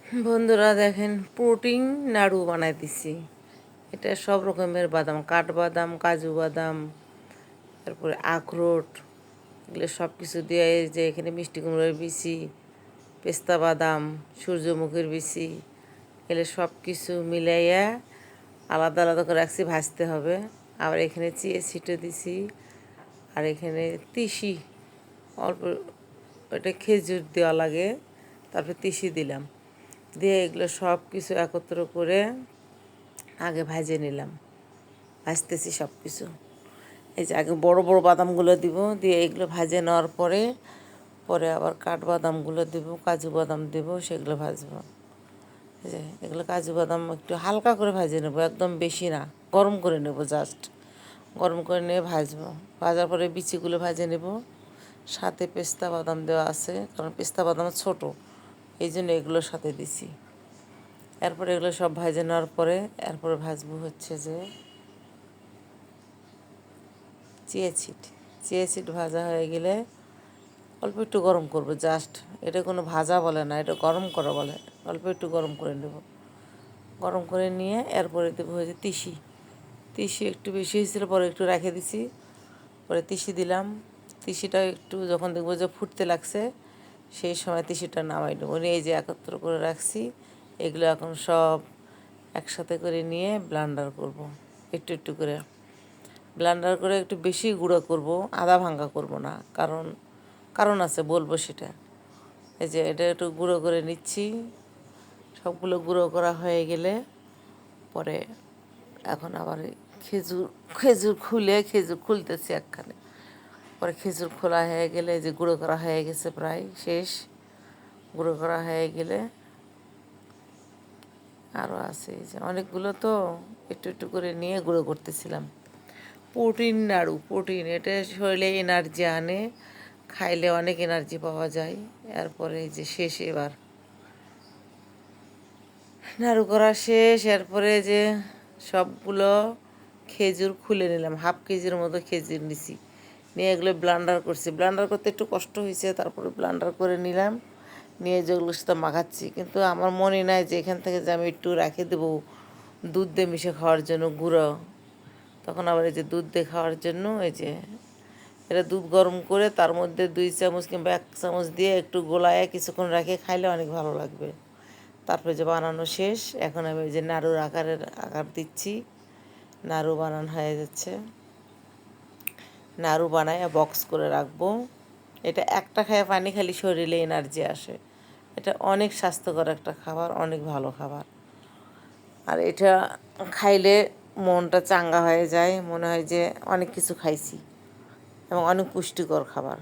বন্ধুরা দেখেন, প্রোটিন নাড়ু বানাই দিছি। এটা সব রকমের বাদাম, কাঠবাদাম, কাজু বাদাম, তারপরে আখরোট, এগুলো সব কিছু দিয়ে, এই যে এখানে মিষ্টি কুমড়োর বিচি, পেস্তা বাদাম, সূর্যমুখীর বিচি, এগুলো সব কিছু মিলাইয়া আলাদা আলাদা করে রাখছি, ভাজতে হবে। আবার এখানে চিয়ে ছিটে দিছি, আর এখানে তিসি অল্প, এটা খেজুর দেওয়া লাগে, তারপরে তিসি দিলাম, দিয়ে এগুলো সব কিছু একত্র করে আগে ভাজে নিলাম। ভাজতেছি সব কিছু। এই যে আগে বড় বড় বাদামগুলো দিব, দিয়ে এগুলো ভাজে নেওয়ার পরে পরে আবার কাঠবাদামগুলো দেবো, কাজু বাদাম দেবো, সেগুলো ভাজবো। এই যে এগুলো কাজু বাদাম একটু হালকা করে ভাজে নেবো, একদম বেশি না, গরম করে নেব, জাস্ট গরম করে নিয়ে ভাজবো। ভাজার পরে বিচিগুলো ভাজে নেব। সাথে পেস্তা বাদাম দেওয়া আছে, কারণ পেস্তা বাদাম ছোট, এই জন্য এগুলোর সাথে দিছি। এরপরে এগুলো সব ভাজে নেওয়ার পরে এরপরে ভাজবো হচ্ছে যে চিয়া সিড ভাজা হয়ে গেলে অল্প একটু গরম করব, জাস্ট। এটা কোনো ভাজা বলে না, এটা গরম করা বলে। অল্প একটু গরম করে নেব, গরম করে নিয়ে এরপরে দেবো হয়েছে তিসি একটু বেশি হয়েছিল, পরে একটু রেখে দিছি, পরে তিসি দিলাম। তিসিটা একটু যখন দেখবো যে ফুটতে লাগছে, সেই সময় তিসিটা নামাই নেবো। নিয়ে এই যে একত্র করে রাখছি, এগুলো এখন সব একসাথে করে নিয়ে ব্লেন্ডার করব, একটু একটু করে ব্লেন্ডার করে। একটু বেশি গুঁড়ো করব, আদা ভাঙ্গা করব না, কারণ আছে, বলবো সেটা। এই যে এটা একটু গুঁড়ো করে নিচ্ছি। সবগুলো গুঁড়ো করা হয়ে গেলে পরে এখন আবার খেজুর খেজুর খুলতেছি একখানে। পরে খেজুর খোলা হয়ে গেলে, যে গুঁড়ো করা হয়ে গেছে, প্রায় শেষ। গুঁড়ো করা হয়ে গেলে আরও আছে, এই যে অনেকগুলো, তো একটু একটু করে নিয়ে গুঁড়ো করতেছিলাম। প্রোটিন নাড়ু, প্রোটিন, এটা শরীরে এনার্জি আনে, খাইলে অনেক এনার্জি পাওয়া যায়। এরপরে এই যে শেষ, এবার নাড়ু করা শেষ। এরপরে যে সবগুলো খেজুর খুলে নিলাম, হাফ কেজির মতো খেজুর নিছি, নিয়ে এগুলো ব্লেন্ডার করছি। ব্লেন্ডার করতে একটু কষ্ট হয়েছে, তারপরে ব্লেন্ডার করে নিলাম, নিয়ে যেগুলোর সাথে মাখাচ্ছি। কিন্তু আমার মনে নাই যে এখান থেকে যে আমি একটু রেখে দেবো দুধ দিয়ে মিশে খাওয়ার জন্য গুঁড়ো। তখন আবার এই যে দুধ দিয়ে খাওয়ার জন্য, এই যে এটা দুধ গরম করে তার মধ্যে 2 চামচ কিংবা 1 চামচ দিয়ে একটু গোলায় কিছুক্ষণ রেখে খাইলে অনেক ভালো লাগবে। তারপরে যে বানানো শেষ, এখন আমি এই যে নাড়ুর আকার দিচ্ছি। নাড়ু বানানো হয়ে যাচ্ছে, নাড়ু বানায় বক্স করে রাখবো। এটা একটা খায় পানি খালি শরীরে এনার্জি আসে। এটা অনেক স্বাস্থ্যকর একটা খাবার, অনেক ভালো খাবার। আর এটা খাইলে মনটা চাঙ্গা হয়ে যায়, মনে হয় যে অনেক কিছু খাইছি, এবং অনেক পুষ্টিকর খাবার।